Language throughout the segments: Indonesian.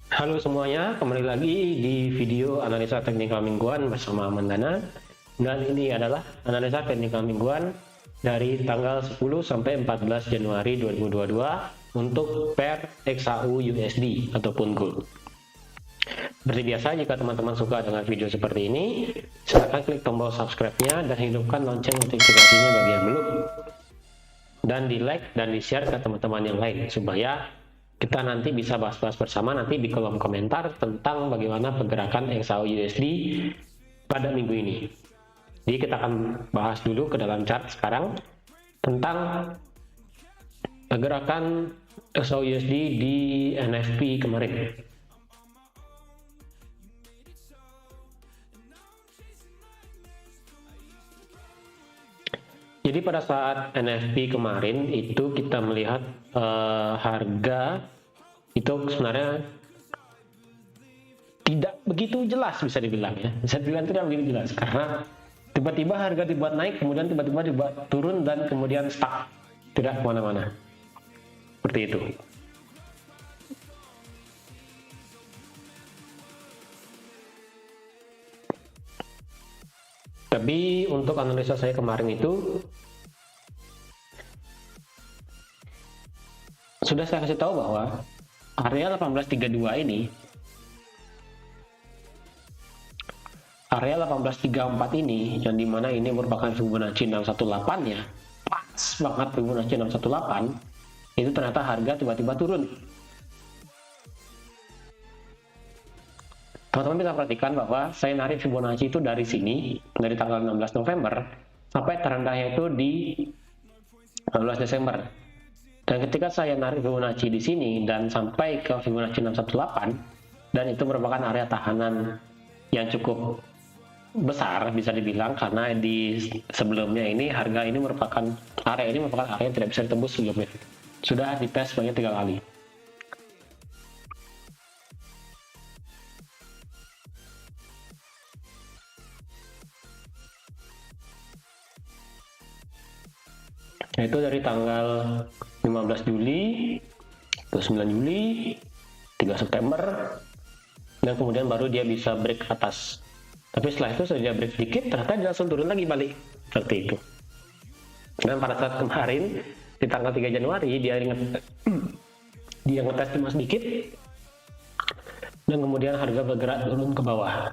Halo semuanya, kembali lagi di video analisa teknikal mingguan bersama Mandana. Dan ini adalah analisa teknikal mingguan dari tanggal 10 sampai 14 Januari 2022 untuk pair XAU USD ataupun gold. Seperti biasa, jika teman-teman suka dengan video seperti ini, silahkan klik tombol subscribe-nya dan hidupkan lonceng notifikasinya bagi yang belum. Dan di like dan di share ke teman-teman yang lain supaya kita nanti bisa bahas-bahas bersama nanti di kolom komentar tentang bagaimana pergerakan XAU USD pada minggu ini. Jadi kita akan bahas dulu ke dalam chart sekarang tentang pergerakan XAU USD di NFP kemarin. Jadi pada saat NFP kemarin itu kita melihat harga itu sebenarnya tidak begitu jelas, bisa dibilang ya, bisa dibilang tidak begitu jelas karena tiba-tiba harga dibuat naik, kemudian tiba-tiba dibuat turun dan kemudian stuck, tidak kemana-mana seperti itu. Tapi untuk analisa saya kemarin itu sudah saya kasih tahu bahwa area 1832 ini, area 1834 ini, yang dimana ini merupakan Fibonacci 618 ya, pas banget Fibonacci 618, itu ternyata harga tiba-tiba turun. Teman-teman bisa perhatikan bahwa saya narik Fibonacci itu dari sini, dari tanggal 16 November sampai terendahnya itu di 16 Desember. Dan ketika saya narik Fibonacci di sini dan sampai ke Fibonacci 618, dan itu merupakan area tahanan yang cukup besar bisa dibilang karena di sebelumnya ini harga ini merupakan area yang tidak bisa ditembus sebelumnya. Sudah dites banyak 3 kali. Yaitu dari tanggal 15 Juli, 29 Juli, 3 September, dan kemudian baru dia bisa break atas. Tapi setelah itu sudah dia break sedikit, ternyata dia langsung turun lagi balik. Seperti itu. Dan pada saat kemarin, di tanggal 3 Januari, dia ngetes cuma sedikit, dan kemudian harga bergerak turun ke bawah.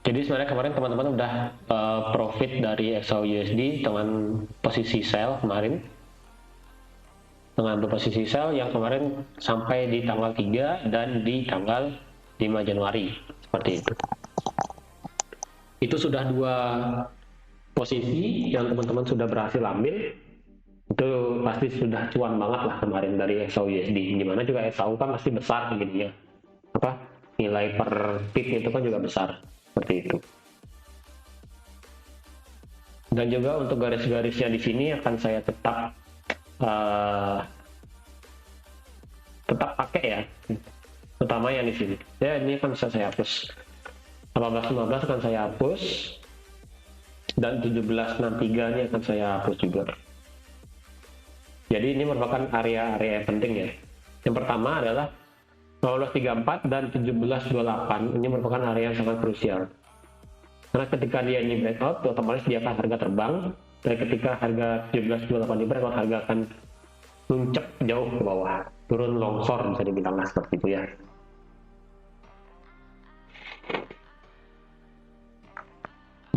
Jadi sebenarnya kemarin teman-teman udah profit dari XAU USD dengan posisi sell kemarin, dengan posisi sell yang kemarin sampai di tanggal 3 dan di tanggal 5 Januari seperti itu. Itu sudah 2 posisi yang teman-teman sudah berhasil ambil. Itu pasti sudah cuan banget lah kemarin dari XAU USD, dimana juga XAU kan pasti besar gitu ya, apa nilai per pip itu kan juga besar seperti itu. Dan juga untuk garis-garisnya di sini akan saya uh, tetap pakai ya, terutama yang di sini ya, ini kan bisa saya hapus. 18-15 akan saya hapus, dan 17-63 ini akan saya hapus juga. Jadi ini merupakan area-area yang penting ya. Yang pertama adalah 1834 dan 1728, ini merupakan area yang sangat krusial. Karena ketika dia ini breakout, otomatis dia akan harga terbang. Dan ketika harga 1728 di breakout, harga akan muncak jauh ke bawah, turun longsor bisa dibilang seperti itu ya.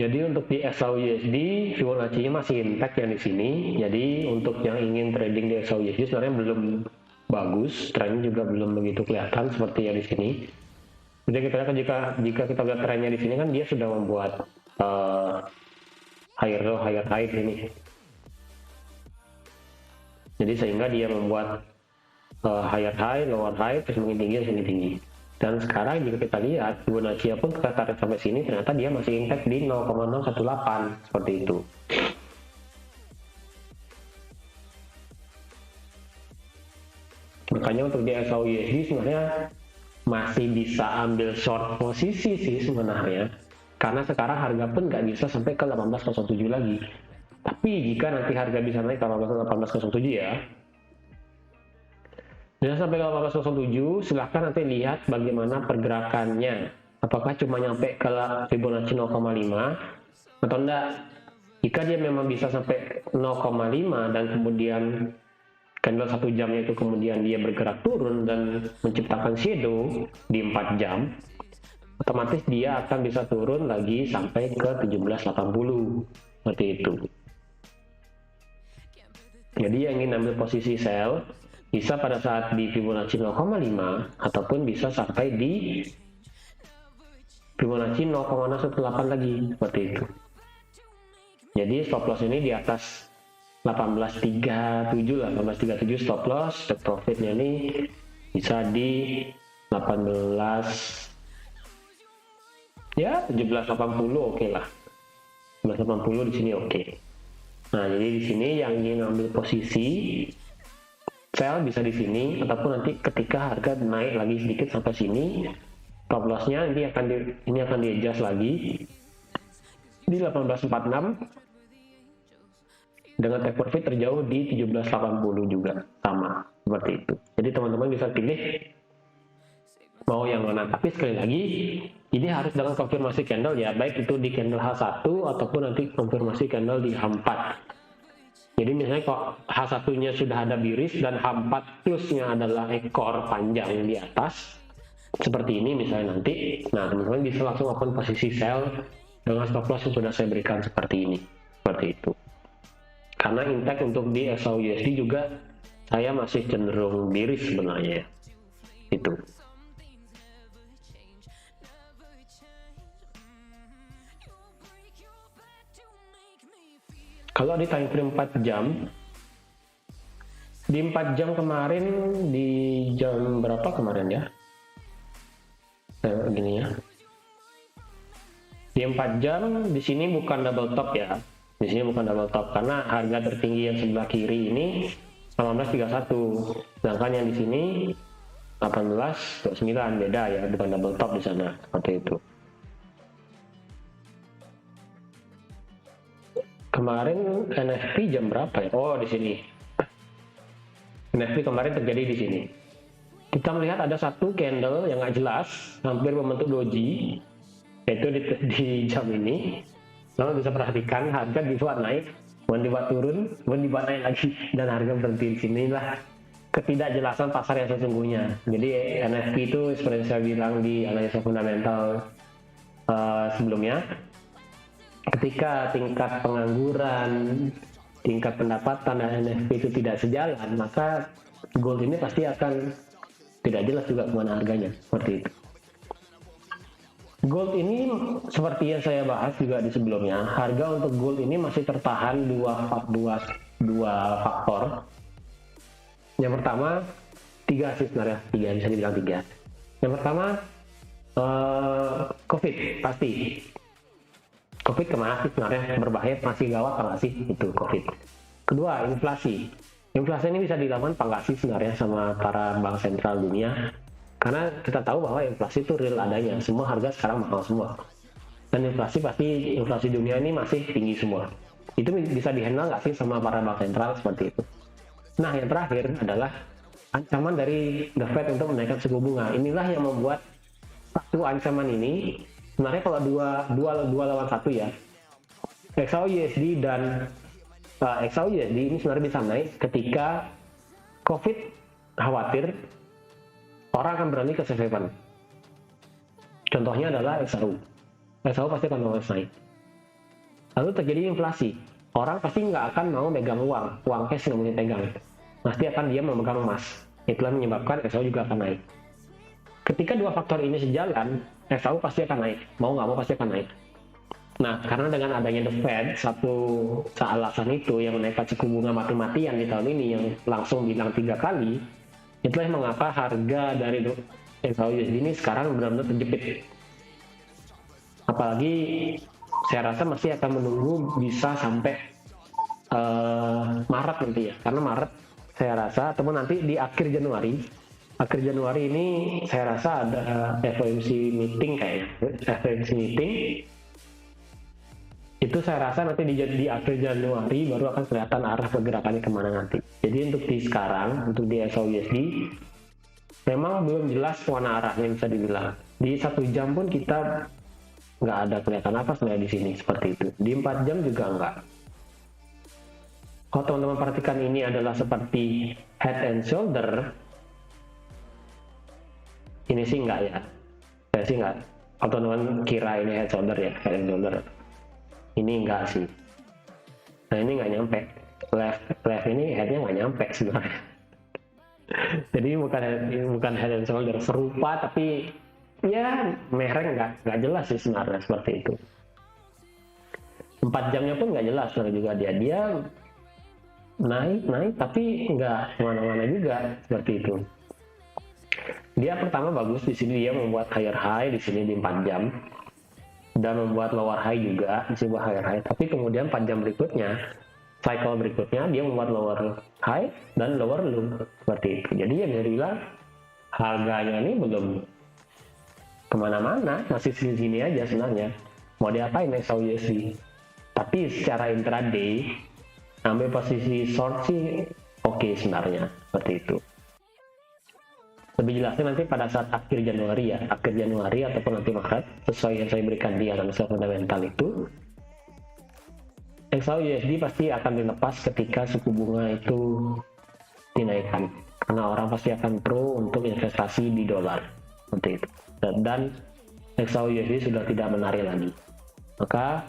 Jadi untuk di XAUUSD Fibonacci-nya masih intact yang di sini. Jadi untuk yang ingin trading di XAUUSD sebenarnya belum bagus, trennya juga belum begitu kelihatan seperti yang di sini. Jadi kita lihat jika kita lihat trennya di sini kan dia sudah membuat higher low, higher high ini. Jadi sehingga dia membuat higher high, lower high, terus semakin tinggi, semakin tinggi. Dan sekarang jika kita lihat Fibonacci pun kita tarik sampai sini, ternyata dia masih intact di 0,018 seperti itu. Makanya untuk di XAUUSD sebenarnya masih bisa ambil short posisi sih sebenarnya, karena sekarang harga pun nggak bisa sampai ke 1807 lagi. Tapi jika nanti harga bisa naik ke 1807 ya, dan sampai ke 1807, silahkan nanti lihat bagaimana pergerakannya. Apakah cuma nyampe ke Fibonacci 0,5 atau enggak. Jika dia memang bisa sampai 0,5 dan kemudian candle 1 jamnya itu kemudian dia bergerak turun dan menciptakan shadow di 4 jam, otomatis dia akan bisa turun lagi sampai ke 1780 seperti itu. Jadi yang ingin ambil posisi sell bisa pada saat di Fibonacci 0,5 ataupun bisa sampai di Fibonacci 0,018 lagi seperti itu. Jadi stop loss ini di atas 1837 lah, 1837 stop loss. Take profitnya ini bisa di 18 ya 1780 oke lah. 1780 di sini oke. Nah, jadi di sini yang ingin ambil posisi sell bisa di sini, ataupun nanti ketika harga naik lagi sedikit sampai sini, stop lossnya ini akan di adjust lagi di 1846 dengan take profit terjauh di 1780 juga sama seperti itu. Jadi teman-teman bisa pilih mau yang mana, tapi sekali lagi ini harus dengan konfirmasi candle ya, baik itu di candle H1 ataupun nanti konfirmasi candle di H4. Jadi misalnya kalau H1-nya sudah ada biris dan H4 plusnya adalah ekor panjang di atas seperti ini misalnya nanti, nah teman-teman bisa langsung open posisi sell dengan stop loss yang sudah saya berikan seperti ini, seperti itu. Karena intact untuk di XAUUSD juga saya masih cenderung biris sebenarnya itu. Kalau di time frame 4 jam, di 4 jam kemarin, di jam berapa kemarin ya? Gini ya. Di 4 jam di sini bukan double top ya. Di sini bukan double top karena harga tertinggi yang sebelah kiri ini 1831. Sedangkan yang di sini 1829, beda ya, bukan double top di sana seperti itu. Kemarin NFP jam berapa ya? Oh, di sini. NFP kemarin terjadi di sini. Kita melihat ada satu candle yang nggak jelas, hampir membentuk doji, yaitu di jam ini. Lalu bisa perhatikan harga dibuat naik, kemudian dibuat turun, kemudian dibuat naik lagi, dan harga berhenti di sinilah ketidakjelasan pasar yang sesungguhnya. Jadi NFP itu seperti saya bilang di analisa fundamental sebelumnya, ketika tingkat pengangguran, tingkat pendapatan dan NFP itu tidak sejalan, maka gold ini pasti akan tidak jelas juga kemana harganya, seperti itu. Gold ini seperti yang saya bahas juga di sebelumnya, harga untuk gold ini masih tertahan dua faktor. Yang pertama, tiga sih sebenarnya, bisa dibilang tiga. Yang pertama, COVID pasti. COVID kemana sih sebenarnya, berbahaya, masih gawat apa nggak sih itu COVID. Kedua, inflasi. Inflasi ini bisa dilakukan apa nggak sih sebenarnya sama para bank sentral dunia, karena kita tahu bahwa inflasi itu real adanya, semua harga sekarang mahal semua, dan inflasi dunia ini masih tinggi semua. Itu bisa dihandle nggak sih sama para bank sentral seperti itu. Nah, yang terakhir adalah ancaman dari The Fed untuk menaikkan suku bunga. Inilah yang membuat satu ancaman ini sebenarnya kalau dua lawan satu ya, XAUUSD dan XAUUSD ini sebenarnya bisa naik ketika COVID khawatir orang akan beralih ke safe haven. Contohnya adalah XAU pasti akan naik. lalu terjadi inflasi. Orang pasti nggak akan mau megang uang cash nggak mungkin pegang. Pasti akan dia memegang emas. Itulah menyebabkan SAU juga akan naik. Ketika dua faktor ini sejalan, SAU pasti akan naik. Mau nggak mau pasti akan naik. Nah, karena dengan adanya The Fed, satu alasan itu yang menaikkan suku bunga mati-matian di tahun ini yang langsung bilang 3 kali, itulah mengapa harga dari SAU USD ini sekarang benar-benar terjepit. Apalagi saya rasa masih akan menunggu bisa sampai Maret nanti ya, karena Maret saya rasa ataupun nanti di akhir Januari ini saya rasa ada FOMC meeting kayaknya, FOMC meeting itu saya rasa nanti di akhir Januari baru akan kelihatan arah pergerakannya kemana nanti. Jadi untuk di sekarang, untuk di SAU USD memang belum jelas warna arahnya bisa dibilang. Di 1 jam pun kita nggak ada kelihatan apa sebenarnya di sini seperti itu. Di 4 jam juga nggak. Kalau teman-teman perhatikan ini adalah seperti head and shoulder, ini sih nggak ya. Saya sih nggak. Kalau teman-teman kira ini head shoulder ya, head and shoulder. Ini enggak sih. Nah ini nggak nyampe. Left ini headnya nggak nyampe sebenarnya. Jadi bukan head and shoulder, serupa tapi ya mereng nggak jelas sih sebenarnya seperti itu. 4 jamnya pun nggak jelas sebenarnya juga dia naik tapi nggak kemana-mana juga seperti itu. Dia pertama bagus di sini, dia membuat higher high di sini di 4 jam dan membuat lower high juga di sebuah higher high, tapi kemudian 4 jam berikutnya, cycle berikutnya dia membuat lower high dan lower low seperti itu. Jadi ya bisa dibilang harganya ini belum kemana-mana, masih sini-sini aja sebenarnya. Mau diapain SAU USD? Tapi secara intraday ambil posisi short sih oke sebenarnya seperti itu. Lebih jelasnya nanti pada saat akhir Januari ataupun nanti Maret, sesuai yang saya berikan di analisa fundamental itu, SAU USD pasti akan dilepas ketika suku bunga itu dinaikkan, karena orang pasti akan pro untuk investasi di dolar seperti itu, dan SAU USD sudah tidak menarik lagi, maka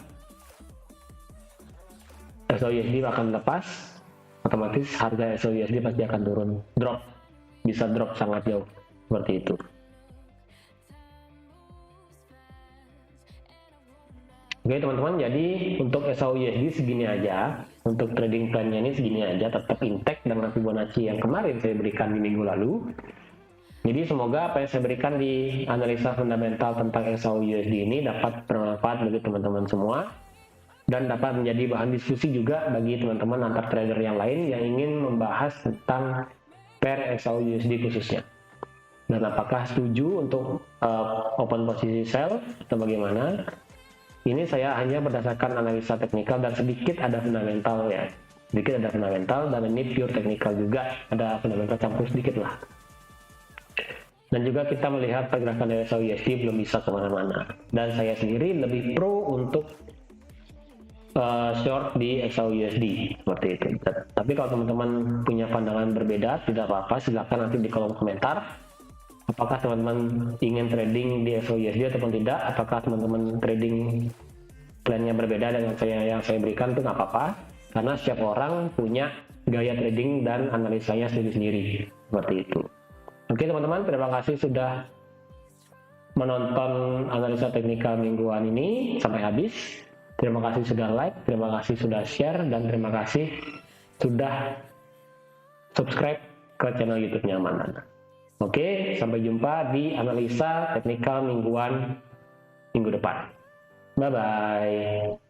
SAU USD akan lepas, otomatis harga SAU USD pasti akan bisa drop sangat jauh seperti itu. Oke teman-teman, jadi untuk SAU USD segini aja, untuk trading plan-nya ini segini aja, tetap intact dengan Fibonacci yang kemarin saya berikan di minggu lalu. Jadi semoga apa yang saya berikan di analisa fundamental tentang SAU USD ini dapat bermanfaat bagi teman-teman semua dan dapat menjadi bahan diskusi juga bagi teman-teman antar trader yang lain yang ingin membahas tentang pair SAU USD khususnya, dan apakah setuju untuk open posisi sell atau bagaimana. Ini saya hanya berdasarkan analisa teknikal dan sedikit ada fundamental ya, dan ini pure teknikal juga, ada fundamental campur sedikit lah. Dan juga kita melihat pergerakan dari SAU USD belum bisa kemana-mana, dan saya sendiri lebih pro untuk short di SAU USD seperti itu. Tapi kalau teman-teman punya pandangan berbeda, tidak apa-apa, silakan nanti di kolom komentar. Apakah teman-teman ingin trading di SAU USD ataupun tidak? Apakah teman-teman trading plannya berbeda dengan yang saya berikan, itu nggak apa-apa, karena setiap orang punya gaya trading dan analisanya sendiri-sendiri seperti itu. Oke teman-teman, terima kasih sudah menonton analisa teknikal mingguan ini sampai habis. Terima kasih sudah like, terima kasih sudah share, dan terima kasih sudah subscribe ke channel YouTube-nya Manana. Oke, sampai jumpa di analisa teknikal mingguan minggu depan. Bye-bye.